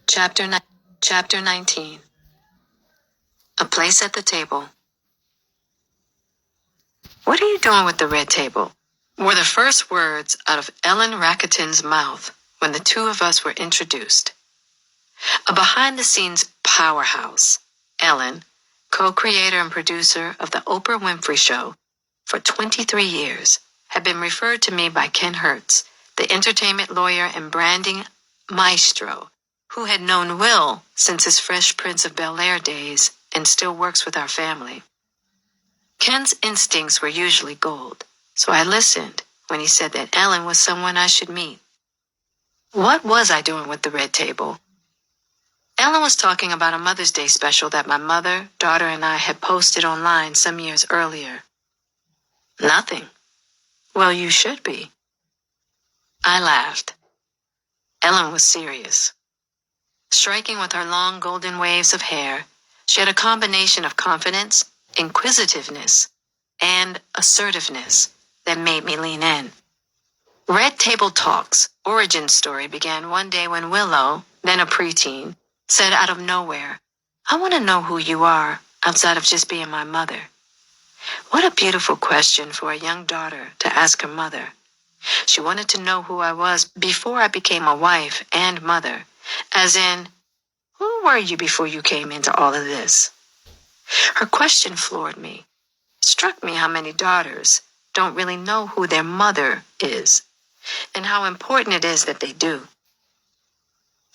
Chapter, ni- Chapter 19. A Place at the Table. "What are you doing with the red table?" were the first words out of Ellen Racketon's mouth when the two of us were introduced. A behind-the-scenes powerhouse, Ellen, co-creator and producer of The Oprah Winfrey Show for 23 years, had been referred to me by Ken Hertz, the entertainment lawyer and branding maestro, who had known Will since his Fresh Prince of Bel-Air days and still works with our family. Ken's instincts were usually gold, so I listened when he said that Ellen was someone I should meet. What was I doing with the red table? Ellen was talking about a Mother's Day special that my mother, daughter, and I had posted online some years earlier. Nothing. Well, you should be. I laughed. Ellen was serious. Striking with her long golden waves of hair, she had a combination of confidence, inquisitiveness, and assertiveness that made me lean in. Red Table Talks' origin story began one day when Willow, then a preteen, said out of nowhere, "I want to know who you are outside of just being my mother." What a beautiful question for a young daughter to ask her mother. She wanted to know who I was before I became a wife and mother, as in, who were you before you came into all of this? Her question floored me. It struck me how many daughters don't really know who their mother is, and how important it is that they do.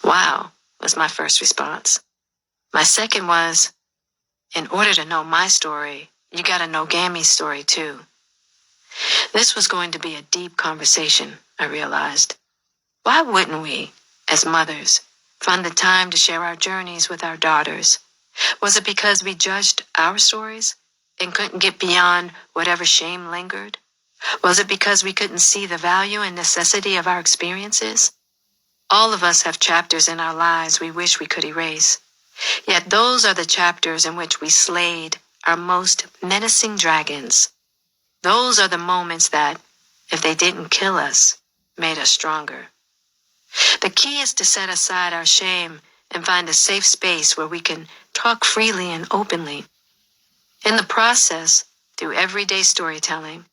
"Wow," was my first response. My second was, in order to know my story, you gotta know Gammy's story too. This was going to be a deep conversation, I realized. Why wouldn't we, as mothers, find the time to share our journeys with our daughters? Was it because we judged our stories and couldn't get beyond whatever shame lingered? Was it because we couldn't see the value and necessity of our experiences? All of us have chapters in our lives we wish we could erase. Yet those are the chapters in which we slayed our most menacing dragons. Those are the moments that, if they didn't kill us, made us stronger. The key is to set aside our shame and find a safe space where we can talk freely and openly. In the process, through everyday storytelling,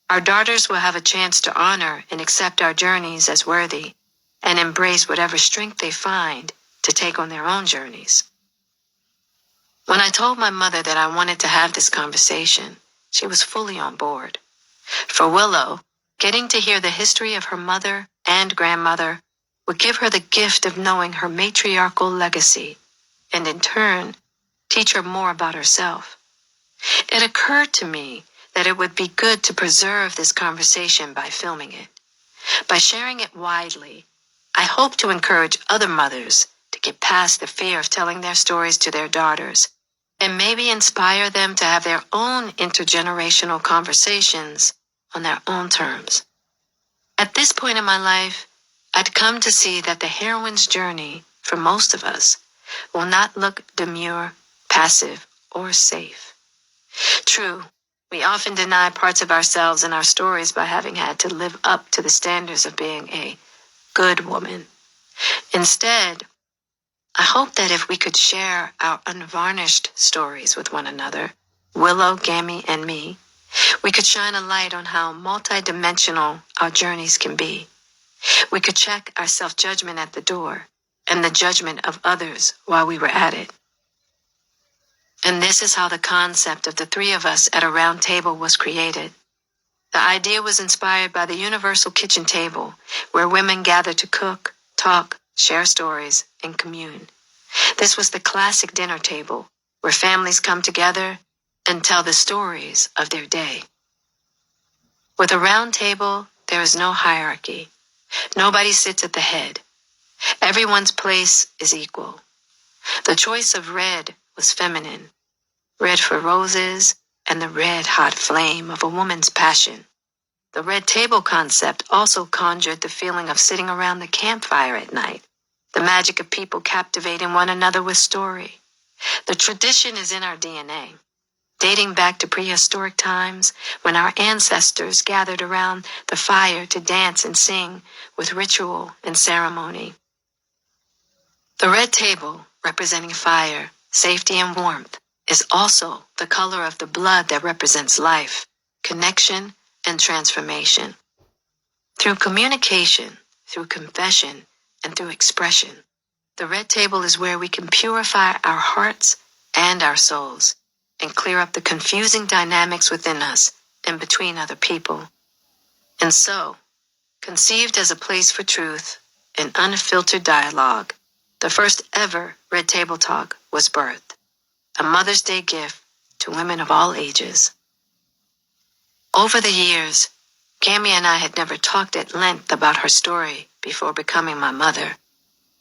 our daughters will have a chance to honor and accept our journeys as worthy and embrace whatever strength they find to take on their own journeys. When I told my mother that I wanted to have this conversation, she was fully on board. For Willow, getting to hear the history of her mother and grandmother would give her the gift of knowing her matriarchal legacy, and in turn, teach her more about herself. It occurred to me that it would be good to preserve this conversation by filming it. By sharing it widely, I hope to encourage other mothers to get past the fear of telling their stories to their daughters, and maybe inspire them to have their own intergenerational conversations on their own terms. At this point in my life, I'd come to see that the heroine's journey, for most of us, will not look demure, passive, or safe. True, we often deny parts of ourselves and our stories by having had to live up to the standards of being a good woman. Instead, I hope that if we could share our unvarnished stories with one another, Willow, Gammy, and me, we could shine a light on how multidimensional our journeys can be. We could check our self-judgment at the door and the judgment of others while we were at it. And this is how the concept of the three of us at a round table was created. The idea was inspired by the universal kitchen table, where women gather to cook, talk, share stories, and commune. This was the classic dinner table, where families come together and tell the stories of their day. With a round table, there is no hierarchy. Nobody sits at the head. Everyone's place is equal. The choice of red was feminine. Red for roses and the red hot flame of a woman's passion. The red table concept also conjured the feeling of sitting around the campfire at night, the magic of people captivating one another with story. The tradition is in our DNA, dating back to prehistoric times when our ancestors gathered around the fire to dance and sing with ritual and ceremony. The red table, representing fire, safety, and warmth, is also the color of the blood that represents life, connection, and transformation. Through communication, through confession, and through expression, the red table is where we can purify our hearts and our souls and clear up the confusing dynamics within us and between other people. And so, conceived as a place for truth and unfiltered dialogue, the first ever Red Table Talk was birthed, a Mother's Day gift to women of all ages. Over the years, Cammie and I had never talked at length about her story before becoming my mother,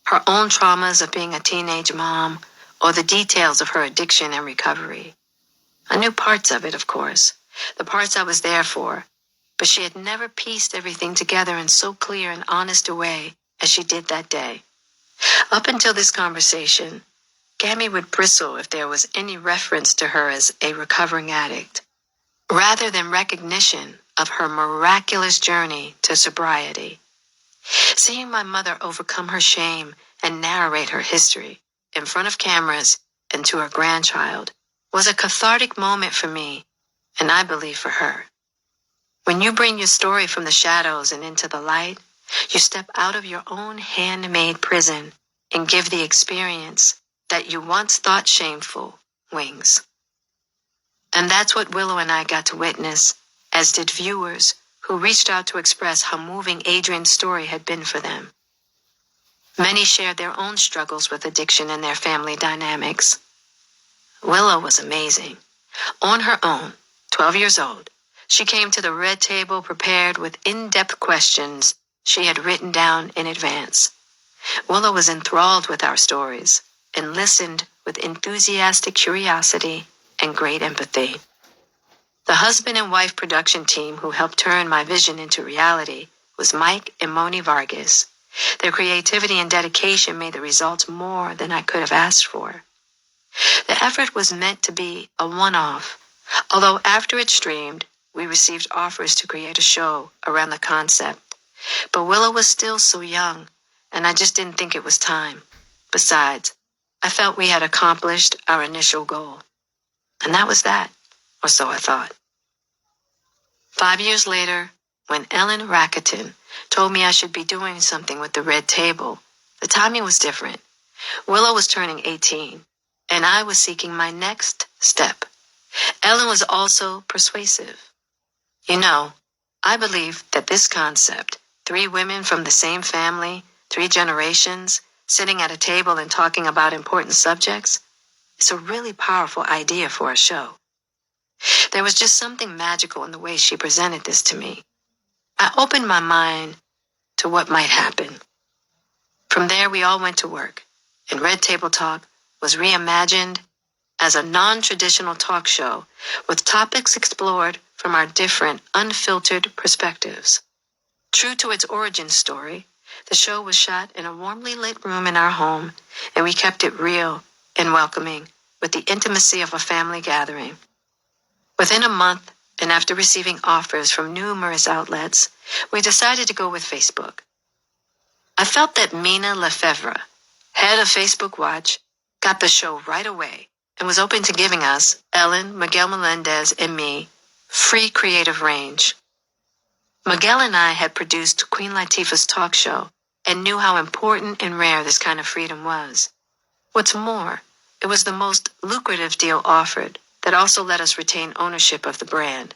her own traumas of being a teenage mom, or the details of her addiction and recovery. I knew parts of it, of course, the parts I was there for, but she had never pieced everything together in so clear and honest a way as she did that day. Up until this conversation, Cammie would bristle if there was any reference to her as a recovering addict, rather than recognition of her miraculous journey to sobriety. Seeing my mother overcome her shame and narrate her history in front of cameras and to her grandchild was a cathartic moment for me, and I believe for her. When you bring your story from the shadows and into the light, you step out of your own handmade prison and give the experience that you once thought shameful wings. And that's what Willow and I got to witness, as did viewers who reached out to express how moving Adrian's story had been for them. Many shared their own struggles with addiction and their family dynamics. Willow was amazing. On her own, 12 years old, she came to the red table prepared with in-depth questions she had written down in advance. Willow was enthralled with our stories and listened with enthusiastic curiosity and great empathy. The husband and wife production team who helped turn my vision into reality was Mike and Moni Vargas. Their creativity and dedication made the results more than I could have asked for. The effort was meant to be a one-off, although after it streamed, we received offers to create a show around the concept. But Willow was still so young, and I just didn't think it was time. Besides, I felt we had accomplished our initial goal. And that was that, or so I thought. 5 years later, when Ellen Racketon told me I should be doing something with the red table, the timing was different. Willow was turning 18, and I was seeking my next step. Ellen was also persuasive. You know, I believe that this concept, 3 women from the same family, 3 generations, sitting at a table and talking about important subjects, is a really powerful idea for a show. There was just something magical in the way she presented this to me. I opened my mind to what might happen. From there, we all went to work, and Red Table Talk was reimagined as a non-traditional talk show with topics explored from our different, unfiltered perspectives. True to its origin story, the show was shot in a warmly lit room in our home, and we kept it real and welcoming with the intimacy of a family gathering. Within a month, and after receiving offers from numerous outlets, we decided to go with Facebook. I felt that Mina Lefevre, head of Facebook Watch, got the show right away and was open to giving us, Ellen, Miguel Melendez, and me, free creative range. Miguel and I had produced Queen Latifah's talk show and knew how important and rare this kind of freedom was. What's more, it was the most lucrative deal offered that also let us retain ownership of the brand.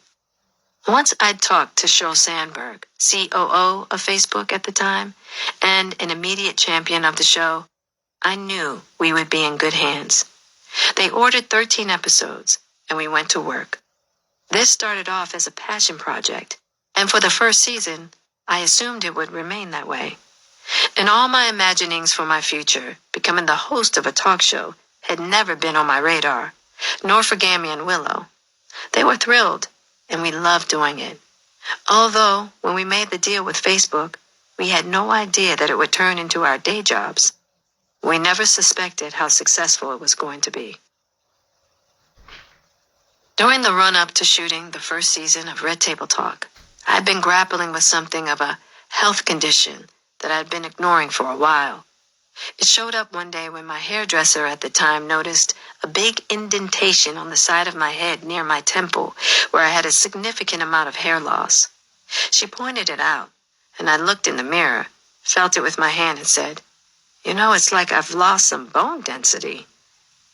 Once I'd talked to Sheryl Sandberg, COO of Facebook at the time, and an immediate champion of the show, I knew we would be in good hands. They ordered 13 episodes, and we went to work. This started off as a passion project, and for the first season, I assumed it would remain that way. In all my imaginings for my future, becoming the host of a talk show had never been on my radar, nor for Cammie and Willow. They were thrilled, and we loved doing it. Although, when we made the deal with Facebook, we had no idea that it would turn into our day jobs. We never suspected how successful it was going to be. During the run-up to shooting the first season of Red Table Talk, I had been grappling with something of a health condition that I had been ignoring for a while. It showed up one day when my hairdresser at the time noticed a big indentation on the side of my head near my temple where I had a significant amount of hair loss. She pointed it out, and I looked in the mirror, felt it with my hand, and said, it's like I've lost some bone density.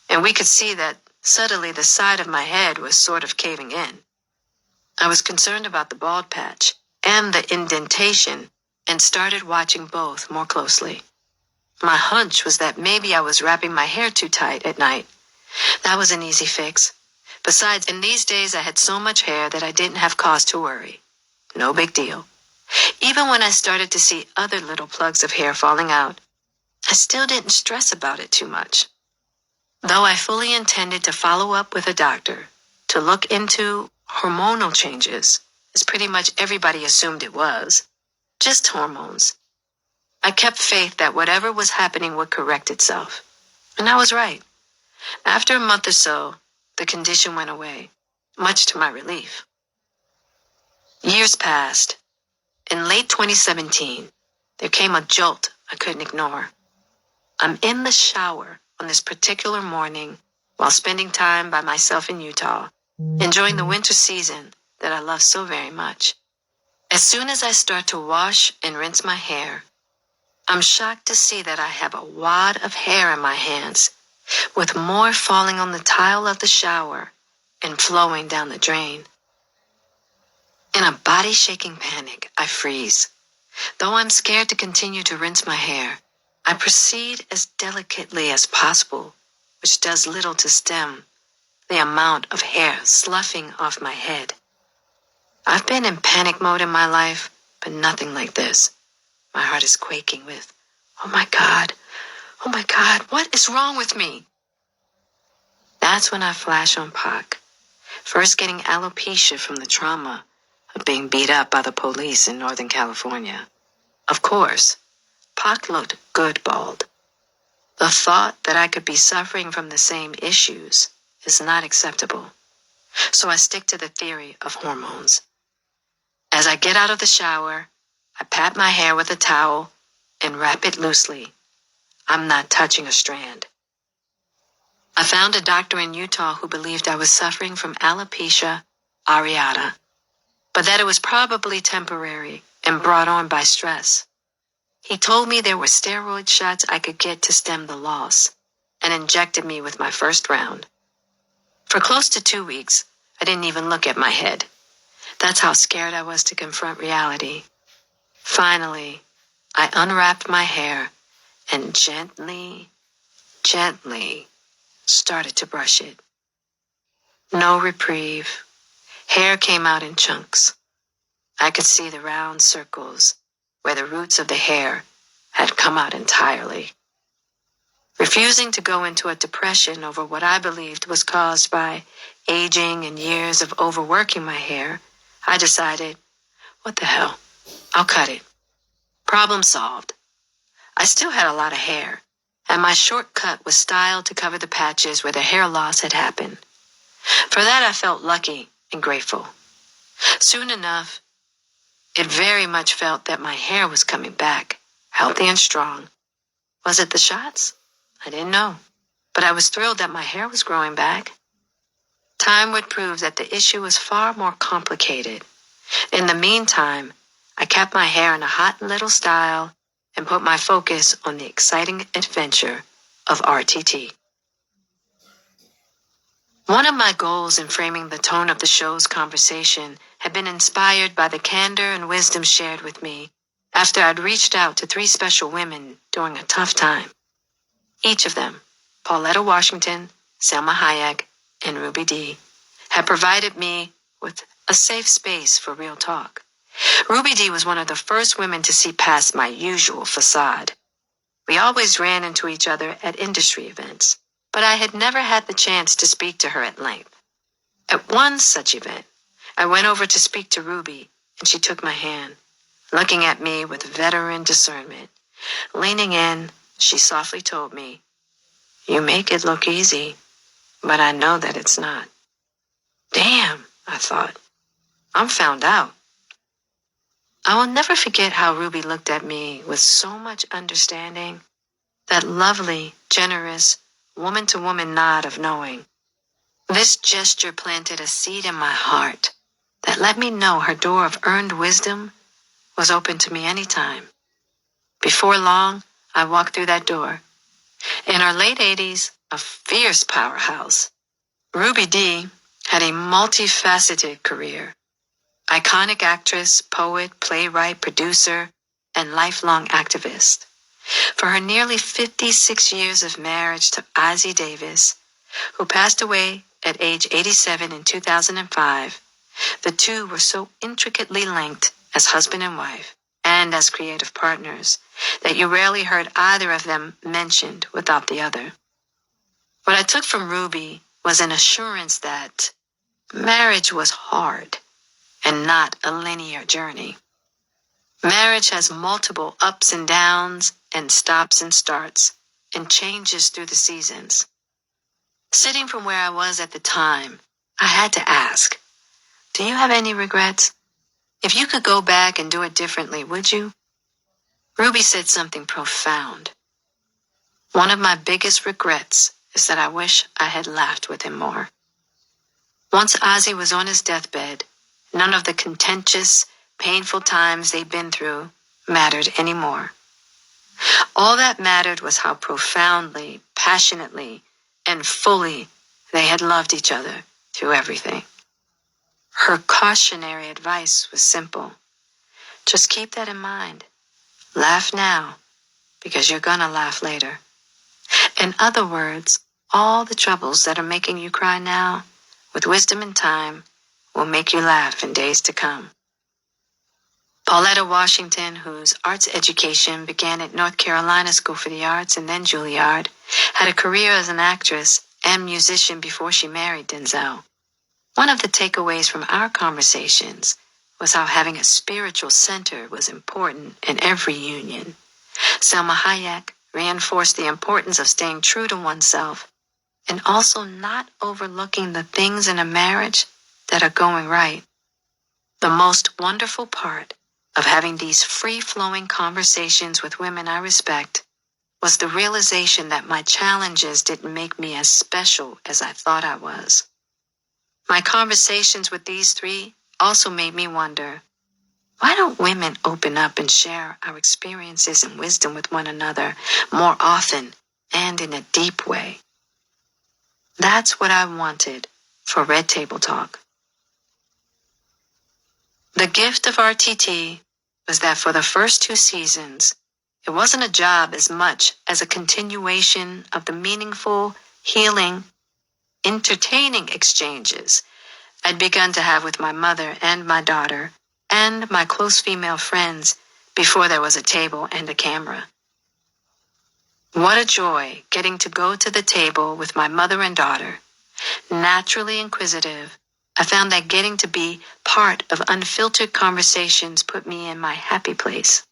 And we could see that suddenly the side of my head was sort of caving in. I was concerned about the bald patch and the indentation and started watching both more closely. My hunch was that maybe I was wrapping my hair too tight at night. That was an easy fix. Besides, in these days I had so much hair that I didn't have cause to worry. No big deal. Even when I started to see other little plugs of hair falling out, I still didn't stress about it too much. Though I fully intended to follow up with a doctor to look into hormonal changes, as pretty much everybody assumed it was, just hormones. I kept faith that whatever was happening would correct itself. And I was right. After a month or so, the condition went away, much to my relief. Years passed. In late 2017, there came a jolt I couldn't ignore. I'm in the shower on this particular morning while spending time by myself in Utah, enjoying the winter season that I love so very much. As soon as I start to wash and rinse my hair, I'm shocked to see that I have a wad of hair in my hands, with more falling on the tile of the shower and flowing down the drain. In a body-shaking panic, I freeze. Though I'm scared to continue to rinse my hair, I proceed as delicately as possible, which does little to stem the amount of hair sloughing off my head. I've been in panic mode in my life, but nothing like this. My heart is quaking with, oh my God, what is wrong with me? That's when I flash on Pac, first getting alopecia from the trauma of being beat up by the police in Northern California. Of course, Pac looked good bald. The thought that I could be suffering from the same issues is not acceptable. So I stick to the theory of hormones. As I get out of the shower, I pat my hair with a towel and wrap it loosely. I'm not touching a strand. I found a doctor in Utah who believed I was suffering from alopecia areata, but that it was probably temporary and brought on by stress. He told me there were steroid shots I could get to stem the loss and injected me with my first round. For close to 2 weeks, I didn't even look at my head. That's how scared I was to confront reality. Finally, I unwrapped my hair and gently started to brush it. No reprieve. Hair came out in chunks. I could see the round circles where the roots of the hair had come out entirely. Refusing to go into a depression over what I believed was caused by aging and years of overworking my hair, I decided, what the hell? I'll cut it. Problem solved. I still had a lot of hair, and my short cut was styled to cover the patches where the hair loss had happened. For that, I felt lucky and grateful. Soon enough, it very much felt that my hair was coming back, healthy and strong. Was it the shots? I didn't know, but I was thrilled that my hair was growing back. Time would prove that the issue was far more complicated. In the meantime, I kept my hair in a hot little style and put my focus on the exciting adventure of RTT. One of my goals in framing the tone of the show's conversation had been inspired by the candor and wisdom shared with me after I'd reached out to 3 special women during a tough time. Each of them, Pauletta Washington, Selma Hayek, and Ruby D, had provided me with a safe space for real talk. Ruby D was one of the first women to see past my usual facade. We always ran into each other at industry events, but I had never had the chance to speak to her at length. At one such event, I went over to speak to Ruby, and she took my hand, looking at me with veteran discernment. Leaning in, she softly told me, "You make it look easy, but I know that it's not." Damn, I thought. I'm found out. I will never forget how Ruby looked at me with so much understanding That lovely, generous, woman-to-woman nod of knowing. This gesture planted a seed in my heart that let me know her door of earned wisdom was open to me anytime. Before long, I walked through that door. In her late 80s, a fierce powerhouse, Ruby Dee had a multifaceted career. Iconic actress, poet, playwright, producer, and lifelong activist. For her nearly 56 years of marriage to Ozzie Davis, who passed away at age 87 in 2005, the two were so intricately linked as husband and wife and as creative partners that you rarely heard either of them mentioned without the other. What I took from Ruby was an assurance that marriage was hard and not a linear journey. Marriage has multiple ups and downs and stops and starts and changes through the seasons. Sitting from where I was at the time, I had to ask, do you have any regrets? If you could go back and do it differently, would you? Ruby said something profound. One of my biggest regrets is that I wish I had laughed with him more. Once Ozzie was on his deathbed, none of the contentious, painful times they'd been through mattered anymore. All that mattered was how profoundly, passionately, and fully they had loved each other through everything. Her cautionary advice was simple. Just keep that in mind. Laugh now, because you're gonna laugh later. In other words, all the troubles that are making you cry now, with wisdom and time, will make you laugh in days to come. Pauletta Washington, whose arts education began at North Carolina School for the Arts and then Juilliard, had a career as an actress and musician before she married Denzel. One of the takeaways from our conversations was how having a spiritual center was important in every union. Selma Hayek reinforced the importance of staying true to oneself and also not overlooking the things in a marriage that are going right. The most wonderful part of having these free-flowing conversations with women I respect was the realization that my challenges didn't make me as special as I thought I was. My conversations with these three also made me wonder, why don't women open up and share our experiences and wisdom with one another more often and in a deep way? That's what I wanted for Red Table Talk. The gift of RTT was that for the first 2 seasons, it wasn't a job as much as a continuation of the meaningful, healing, entertaining exchanges I'd begun to have with my mother and my daughter and my close female friends before there was a table and a camera. What a joy getting to go to the table with my mother and daughter. Naturally inquisitive, I found that getting to be part of unfiltered conversations put me in my happy place.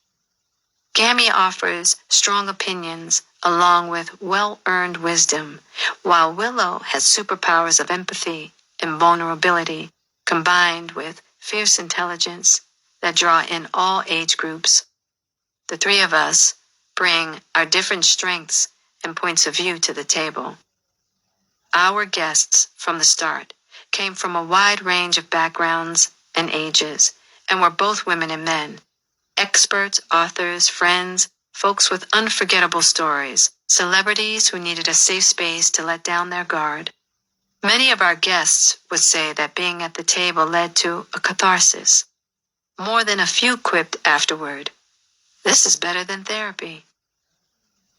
Gammy offers strong opinions along with well-earned wisdom, while Willow has superpowers of empathy and vulnerability combined with fierce intelligence that draw in all age groups. The three of us bring our different strengths and points of view to the table. Our guests from the start came from a wide range of backgrounds and ages and were both women and men. Experts, authors, friends, folks with unforgettable stories, celebrities who needed a safe space to let down their guard. Many of our guests would say that being at the table led to a catharsis. More than a few quipped afterward, "This is better than therapy."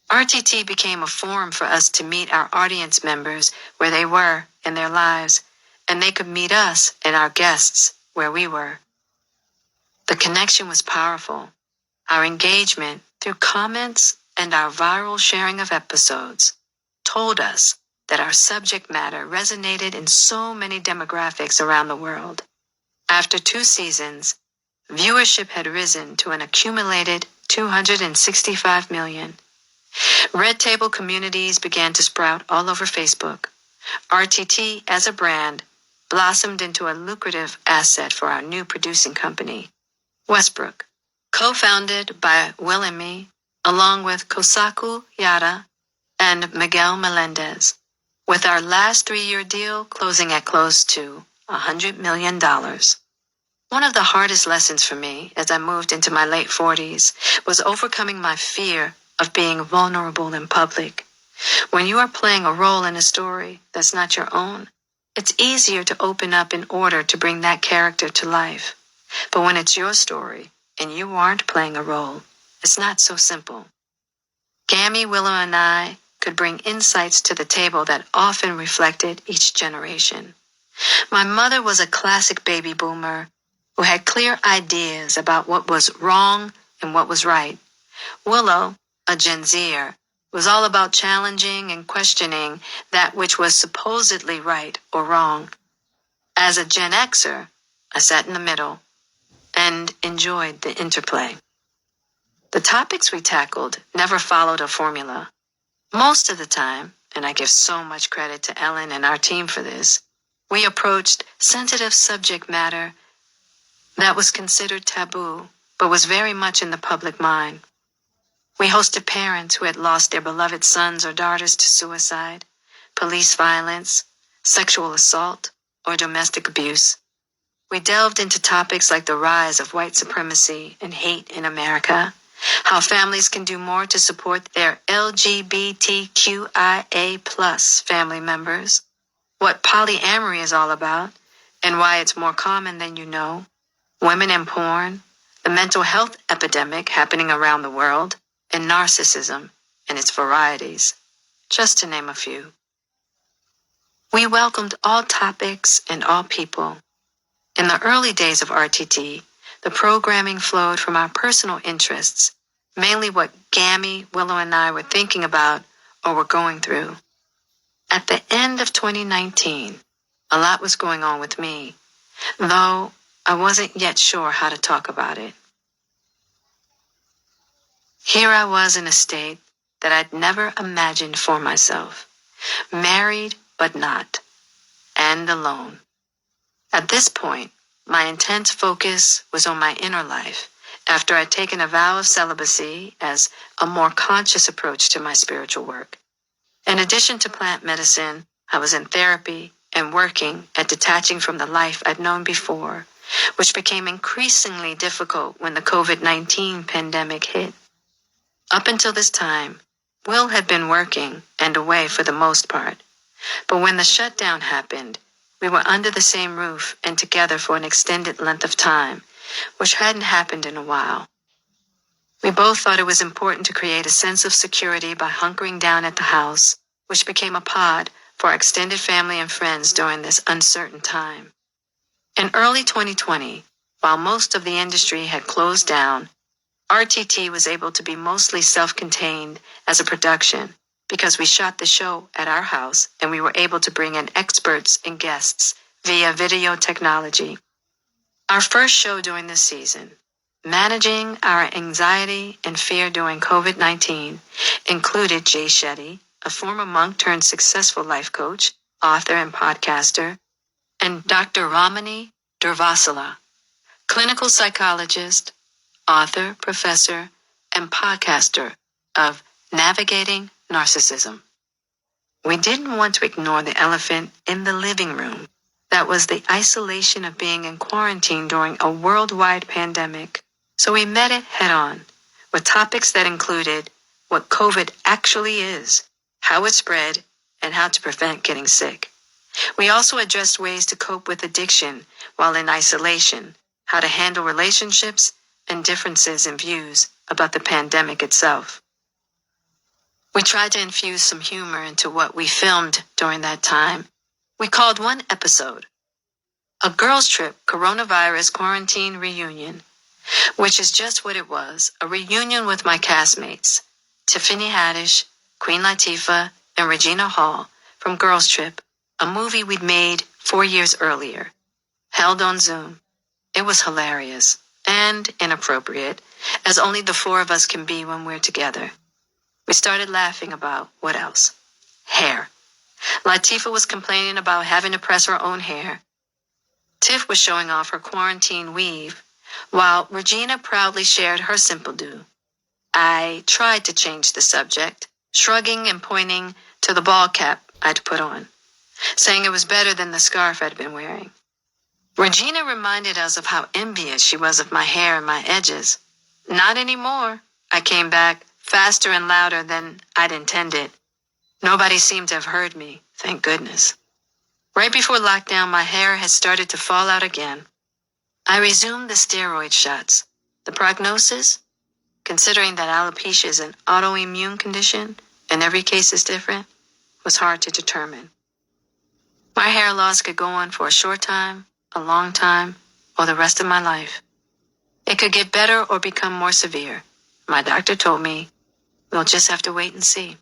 RTT became a forum for us to meet our audience members where they were in their lives, and they could meet us and our guests where we were. The connection was powerful. Our engagement through comments and our viral sharing of episodes told us that our subject matter resonated in so many demographics around the world. After 2 seasons, viewership had risen to an accumulated 265 million. Red Table communities began to sprout all over Facebook. RTT, as a brand, blossomed into a lucrative asset for our new producing company, Westbrook. Co-founded by Will and me, along with Kosaku Yara and Miguel Melendez, with our last 3-year deal closing at close to $100 million. One of the hardest lessons for me as I moved into my late 40s was overcoming my fear of being vulnerable in public. When you are playing a role in a story that's not your own, it's easier to open up in order to bring that character to life. But when it's your story and you aren't playing a role, it's not so simple. Gammy, Willow, and I could bring insights to the table that often reflected each generation. My mother was a classic baby boomer who had clear ideas about what was wrong and what was right. Willow, a Gen Zer, was all about challenging and questioning that which was supposedly right or wrong. As a Gen Xer, I sat in the middle and enjoyed the interplay. The topics we tackled never followed a formula. Most of the time, and I give so much credit to Ellen and our team for this, we approached sensitive subject matter that was considered taboo, but was very much in the public mind. We hosted parents who had lost their beloved sons or daughters to suicide, police violence, sexual assault, or domestic abuse. We delved into topics like the rise of white supremacy and hate in America, how families can do more to support their LGBTQIA+ family members, what polyamory is all about, and why it's more common than you know, women in porn, the mental health epidemic happening around the world, and narcissism and its varieties, just to name a few. We welcomed all topics and all people. In the early days of RTT, the programming flowed from our personal interests, mainly what Gammy, Willow, and I were thinking about or were going through. At the end of 2019, a lot was going on with me, though I wasn't yet sure how to talk about it. Here I was in a state that I'd never imagined for myself, married but not, and alone. At this point, my intense focus was on my inner life after I'd taken a vow of celibacy as a more conscious approach to my spiritual work. In addition to plant medicine, I was in therapy and working at detaching from the life I'd known before, which became increasingly difficult when the COVID-19 pandemic hit. Up until this time, Will had been working and away for the most part. But when the shutdown happened, we were under the same roof and together for an extended length of time, which hadn't happened in a while. We both thought it was important to create a sense of security by hunkering down at the house, which became a pod for our extended family and friends during this uncertain time. In early 2020, while most of the industry had closed down, RTT was able to be mostly self-contained as a production because we shot the show at our house and we were able to bring in experts and guests via video technology. Our first show during this season, Managing Our Anxiety and Fear During COVID-19, included Jay Shetty, a former monk turned successful life coach, author and podcaster, and Dr. Ramani Durvasula, clinical psychologist, author, professor, and podcaster of Navigating Narcissism. We didn't want to ignore the elephant in the living room. That was the isolation of being in quarantine during a worldwide pandemic. So we met it head on with topics that included what COVID actually is, how it spread, and how to prevent getting sick. We also addressed ways to cope with addiction while in isolation, how to handle relationships, and differences in views about the pandemic itself. We tried to infuse some humor into what we filmed during that time. We called one episode A Girls Trip Coronavirus Quarantine Reunion, which is just what it was, a reunion with my castmates, Tiffany Haddish, Queen Latifah, and Regina Hall from Girls Trip, a movie we'd made 4 years earlier, held on Zoom. It was hilarious and inappropriate, as only the four of us can be when we're together. We started laughing about, what else? Hair. Latifah was complaining about having to press her own hair. Tiff was showing off her quarantine weave, while Regina proudly shared her simple do. I tried to change the subject, shrugging and pointing to the ball cap I'd put on, saying it was better than the scarf I'd been wearing. Regina reminded us of how envious she was of my hair and my edges. Not anymore, I came back, faster and louder than I'd intended. Nobody seemed to have heard me, thank goodness. Right before lockdown, my hair had started to fall out again. I resumed the steroid shots. The prognosis? Considering that alopecia is an autoimmune condition and every case is different, was hard to determine. My hair loss could go on for a short time, a long time, or the rest of my life. It could get better or become more severe. My doctor told me, we'll just have to wait and see.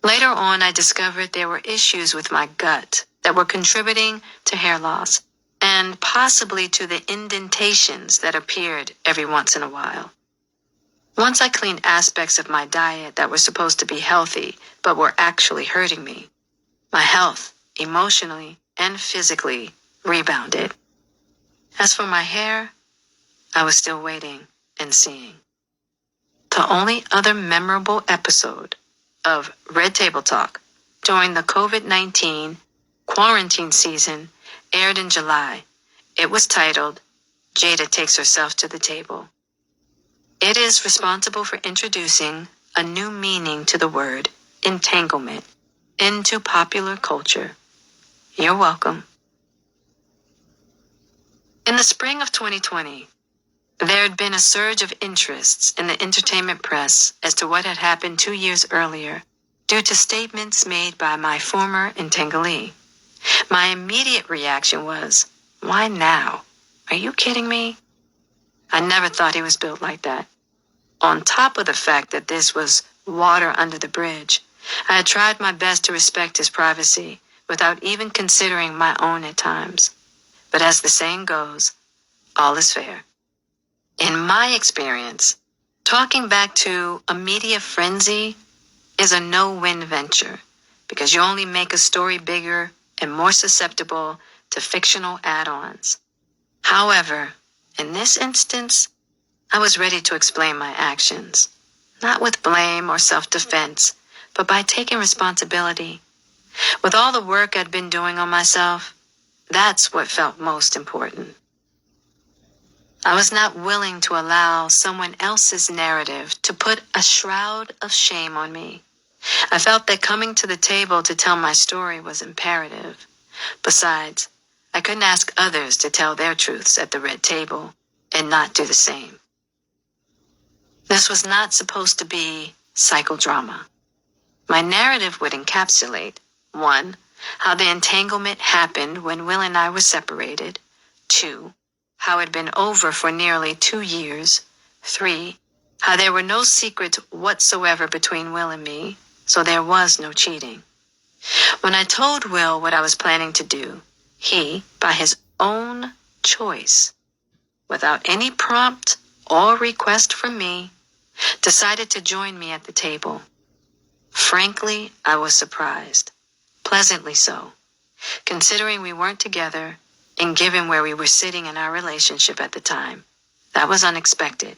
Later on, I discovered there were issues with my gut that were contributing to hair loss and possibly to the indentations that appeared every once in a while. Once I cleaned aspects of my diet that were supposed to be healthy but were actually hurting me, my health, emotionally and physically, rebounded. As for my hair, I was still waiting and seeing. The only other memorable episode of Red Table Talk during the COVID-19 quarantine season aired in July. It was titled, Jada Takes Herself to the Table. It is responsible for introducing a new meaning to the word entanglement into popular culture. You're welcome. In the spring of 2020, there had been a surge of interests in the entertainment press as to what had happened 2 years earlier due to statements made by my former entanglee. My immediate reaction was, why now? Are you kidding me? I never thought he was built like that. On top of the fact that this was water under the bridge, I had tried my best to respect his privacy without even considering my own at times. But as the saying goes, all is fair. In my experience, talking back to a media frenzy is a no-win venture because you only make a story bigger and more susceptible to fictional add-ons. However, in this instance, I was ready to explain my actions, not with blame or self-defense, but by taking responsibility. With all the work I'd been doing on myself, that's what felt most important. I was not willing to allow someone else's narrative to put a shroud of shame on me. I felt that coming to the table to tell my story was imperative. Besides, I couldn't ask others to tell their truths at the red table and not do the same. This was not supposed to be psychodrama. My narrative would encapsulate 1. How the entanglement happened when Will and I were separated. 2. How it had been over for nearly 2 years. 3. How there were no secrets whatsoever between Will and me, so there was no cheating. When I told Will what I was planning to do, he, by his own choice, without any prompt or request from me, decided to join me at the table. Frankly, I was surprised, pleasantly so, considering we weren't together and given where we were sitting in our relationship at the time. That was unexpected.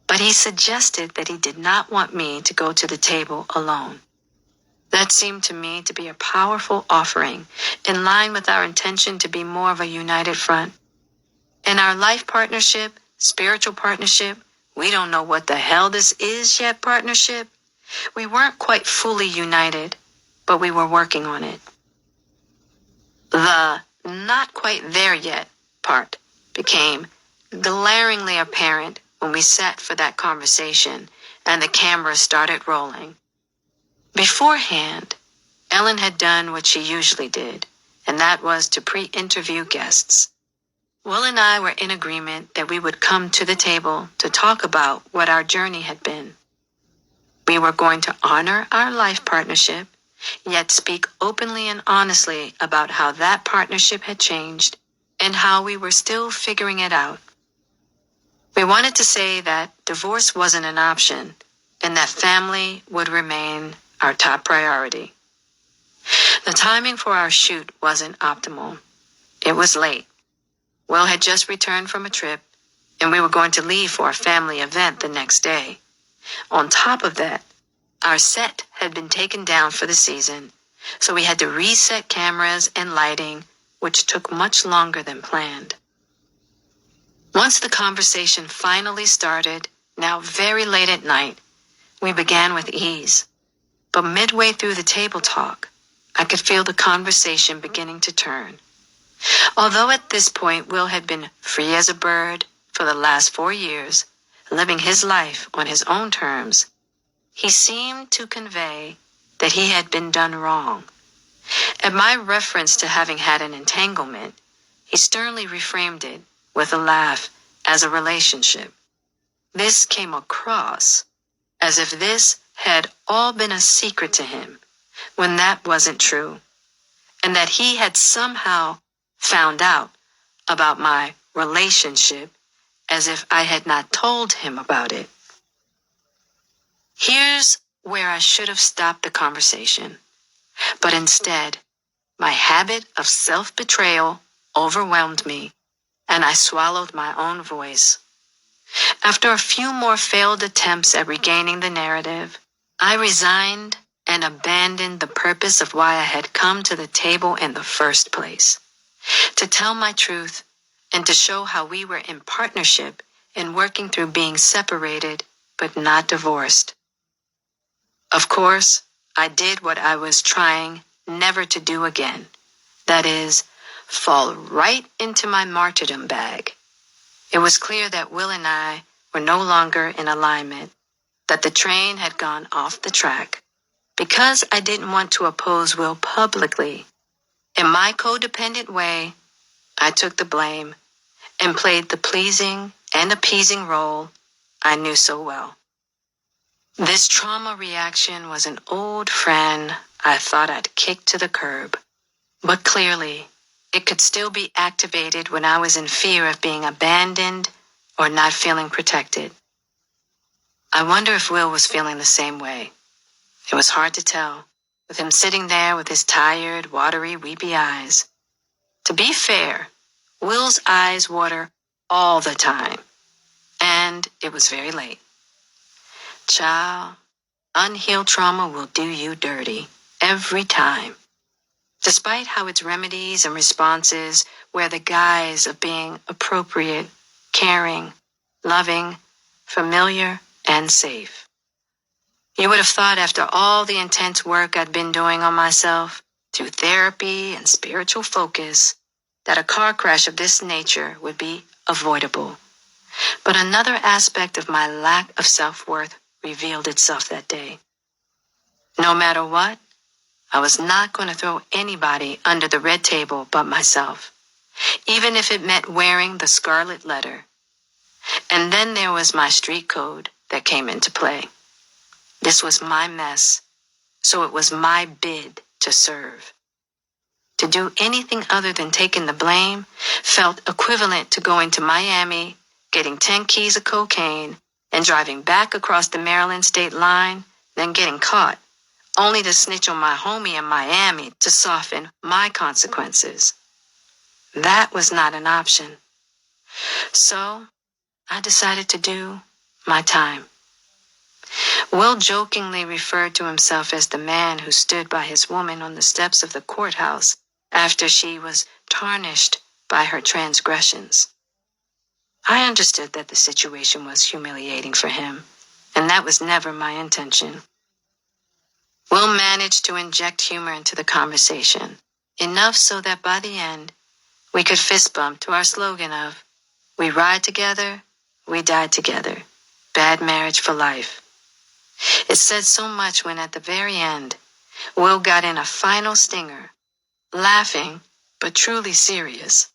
But he suggested that he did not want me to go to the table alone. That seemed to me to be a powerful offering, in line with our intention to be more of a united front. In our life partnership, spiritual partnership, we don't know what the hell this is yet partnership, we weren't quite fully united, but we were working on it. The not quite there yet part became glaringly apparent when we sat for that conversation and the camera started rolling. Beforehand, Ellen had done what she usually did, and that was to pre-interview guests. Will and I were in agreement that we would come to the table to talk about what our journey had been. We were going to honor our life partnership, yet speak openly and honestly about how that partnership had changed and how we were still figuring it out. We wanted to say that divorce wasn't an option and that family would remain our top priority. The timing for our shoot wasn't optimal. It was late. Will had just returned from a trip, and we were going to leave for a family event the next day. On top of that, our set had been taken down for the season, so we had to reset cameras and lighting, which took much longer than planned. Once the conversation finally started, now very late at night, we began with ease. But midway through the table talk, I could feel the conversation beginning to turn. Although at this point Will had been free as a bird for the last 4 years, living his life on his own terms, he seemed to convey that he had been done wrong. At my reference to having had an entanglement, he sternly reframed it with a laugh as a relationship. This came across as if this had all been a secret to him, when that wasn't true, and that he had somehow found out about my relationship as if I had not told him about it. Here's where I should have stopped the conversation, but instead, my habit of self-betrayal overwhelmed me, and I swallowed my own voice. After a few more failed attempts at regaining the narrative, I resigned and abandoned the purpose of why I had come to the table in the first place, to tell my truth and to show how we were in partnership in working through being separated but not divorced. Of course, I did what I was trying never to do again. That is, fall right into my martyrdom bag. It was clear that Will and I were no longer in alignment, that the train had gone off the track. Because I didn't want to oppose Will publicly, in my codependent way, I took the blame and played the pleasing and appeasing role I knew so well. This trauma reaction was an old friend I thought I'd kicked to the curb, but clearly it could still be activated when I was in fear of being abandoned or not feeling protected. I wonder if Will was feeling the same way. It was hard to tell, with him sitting there with his tired, watery, weepy eyes. To be fair, Will's eyes water all the time, and it was very late. Child, unhealed trauma will do you dirty, every time. Despite how its remedies and responses wear the guise of being appropriate, caring, loving, familiar, and safe. You would have thought after all the intense work I'd been doing on myself, through therapy and spiritual focus, that a car crash of this nature would be avoidable. But another aspect of my lack of self-worth revealed itself that day. No matter what, I was not going to throw anybody under the red table but myself, even if it meant wearing the scarlet letter. And then there was my street code that came into play. This was my mess, so it was my bid to serve. To do anything other than taking the blame felt equivalent to going to Miami, getting 10 keys of cocaine, and driving back across the Maryland state line, then getting caught, only to snitch on my homie in Miami to soften my consequences. That was not an option. So I decided to do my time. Will jokingly referred to himself as the man who stood by his woman on the steps of the courthouse after she was tarnished by her transgressions. I understood that the situation was humiliating for him, and that was never my intention. Will managed to inject humor into the conversation, enough so that by the end, we could fist bump to our slogan of, "We ride together, we die together. Bad marriage for life." It said so much when at the very end, Will got in a final stinger, laughing but truly serious.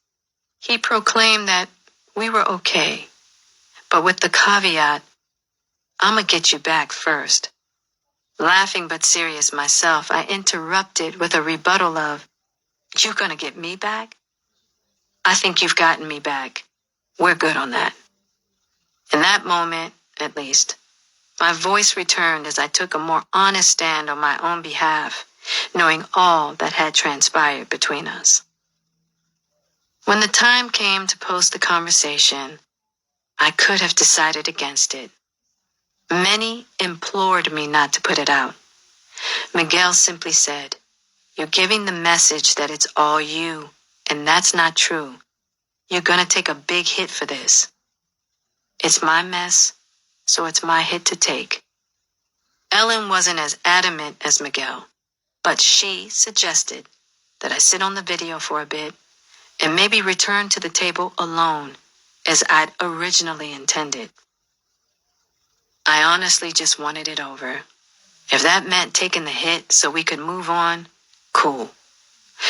He proclaimed that we were okay, but with the caveat, "I'ma get you back first." Laughing but serious myself, I interrupted with a rebuttal of, "You gonna get me back?" "I think you've gotten me back. We're good on that." In that moment, at least, my voice returned as I took a more honest stand on my own behalf, knowing all that had transpired between us. When the time came to post the conversation, I could have decided against it. Many implored me not to put it out. Miguel simply said, "You're giving the message that it's all you, and that's not true. You're gonna take a big hit for this. It's my mess, so it's my hit to take." Ellen wasn't as adamant as Miguel, but she suggested that I sit on the video for a bit and maybe return to the table alone as I'd originally intended. I honestly just wanted it over. If that meant taking the hit so we could move on, cool.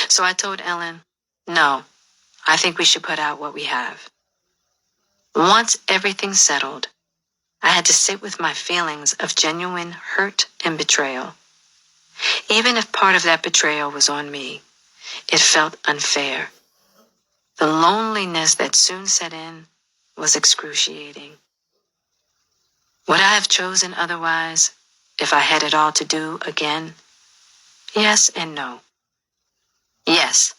So I told Ellen, no, I think we should put out what we have. Once everything settled, I had to sit with my feelings of genuine hurt and betrayal. Even if part of that betrayal was on me, it felt unfair. The loneliness that soon set in was excruciating. Would I have chosen otherwise if I had it all to do again? Yes and no. Yes,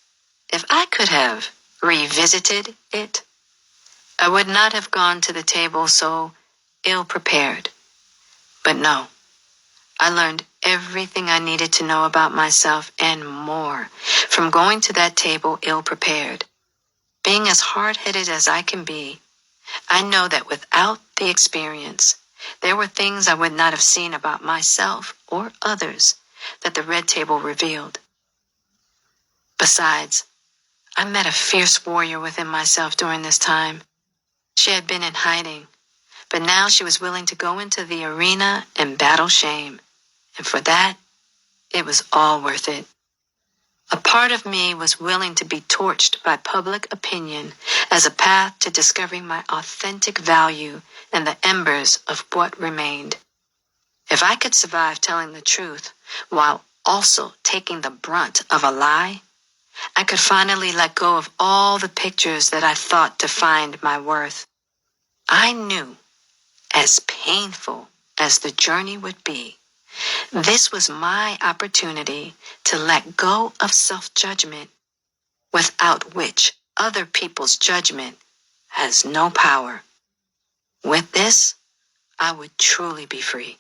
if I could have revisited it, I would not have gone to the table so ill-prepared. But no, I learned everything I needed to know about myself and more from going to that table ill-prepared. Being as hard-headed as I can be, I know that without the experience, there were things I would not have seen about myself or others that the red table revealed. Besides, I met a fierce warrior within myself during this time. She had been in hiding, but now she was willing to go into the arena and battle shame. And for that, it was all worth it. A part of me was willing to be torched by public opinion as a path to discovering my authentic value and the embers of what remained. If I could survive telling the truth while also taking the brunt of a lie, I could finally let go of all the pictures that I thought defined my worth. I knew, as painful as the journey would be, this was my opportunity to let go of self-judgment, without which other people's judgment has no power. With this, I would truly be free.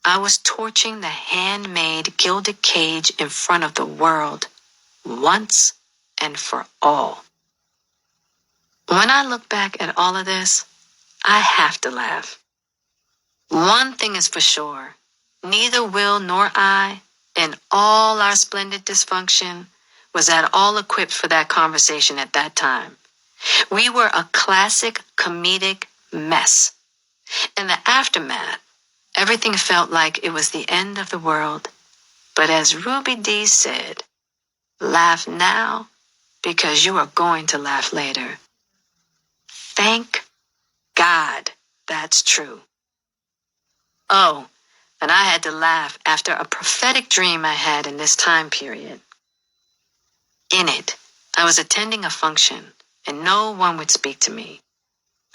I was torching the handmade gilded cage in front of the world, once and for all. When I look back at all of this, I have to laugh. One thing is for sure, neither Will nor I, in all our splendid dysfunction, was at all equipped for that conversation at that time. We were a classic comedic mess. In the aftermath, everything felt like it was the end of the world. But as Ruby Dee said, laugh now because you are going to laugh later. Thank God that's true. Oh, and I had to laugh after a prophetic dream I had in this time period. In it, I was attending a function, and no one would speak to me.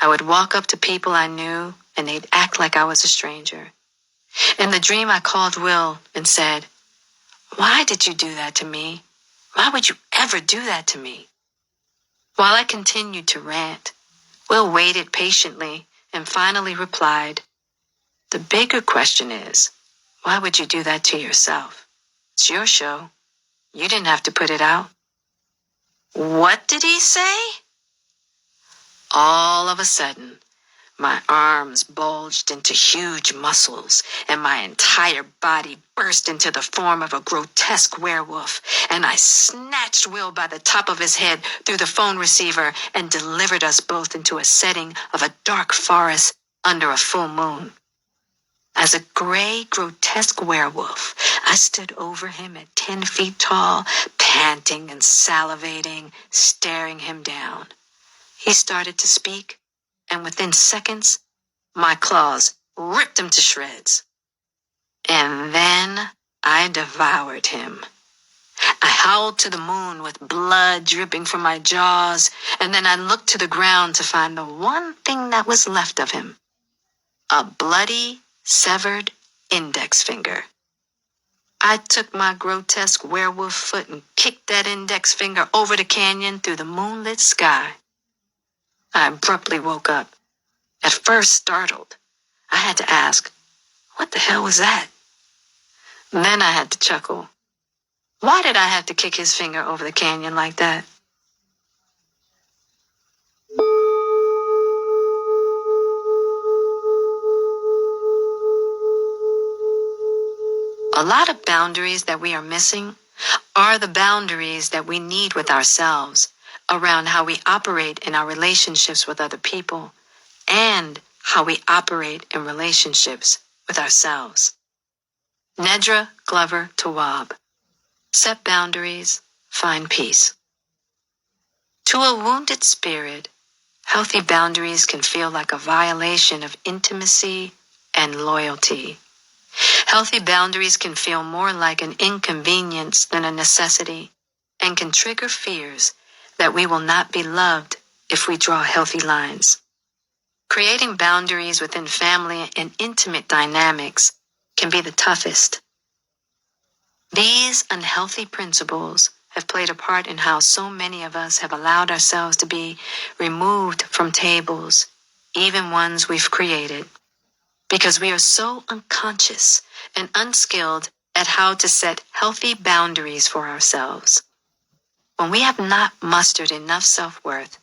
I would walk up to people I knew, and they'd act like I was a stranger. In the dream, I called Will and said, "Why did you do that to me? Why would you ever do that to me?" While I continued to rant, Will waited patiently and finally replied, "The bigger question is, why would you do that to yourself? It's your show. You didn't have to put it out." What did he say? All of a sudden, my arms bulged into huge muscles, and my entire body burst into the form of a grotesque werewolf, and I snatched Will by the top of his head through the phone receiver and delivered us both into a setting of a dark forest under a full moon. As a gray, grotesque werewolf, I stood over him at 10 feet tall, panting and salivating, staring him down. He started to speak, and within seconds, my claws ripped him to shreds. And then I devoured him. I howled to the moon with blood dripping from my jaws, and then I looked to the ground to find the one thing that was left of him: a bloody, severed index finger. I took my grotesque werewolf foot and kicked that index finger over the canyon through the moonlit sky. I abruptly woke up, at first startled. I had to ask, what the hell was that? Then I had to chuckle. Why did I have to kick his finger over the canyon like that? A lot of boundaries that we are missing are the boundaries that we need with ourselves around how we operate in our relationships with other people and how we operate in relationships with ourselves. Nedra Glover Tawwab. Set boundaries, find peace. To a wounded spirit, healthy boundaries can feel like a violation of intimacy and loyalty. Healthy boundaries can feel more like an inconvenience than a necessity and can trigger fears that we will not be loved if we draw healthy lines. Creating boundaries within family and intimate dynamics can be the toughest. These unhealthy principles have played a part in how so many of us have allowed ourselves to be removed from tables, even ones we've created, because we are so unconscious and unskilled at how to set healthy boundaries for ourselves. When we have not mustered enough self-worth,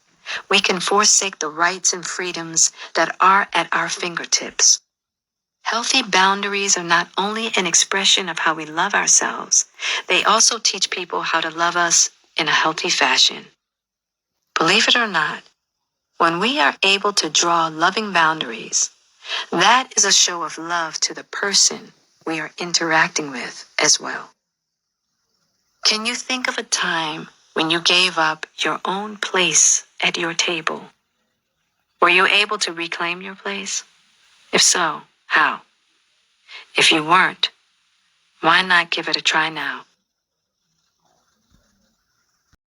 we can forsake the rights and freedoms that are at our fingertips. Healthy boundaries are not only an expression of how we love ourselves, they also teach people how to love us in a healthy fashion. Believe it or not, when we are able to draw loving boundaries, that is a show of love to the person we are interacting with as well. Can you think of a time when you gave up your own place at your table? Were you able to reclaim your place? If so, how? If you weren't, why not give it a try now?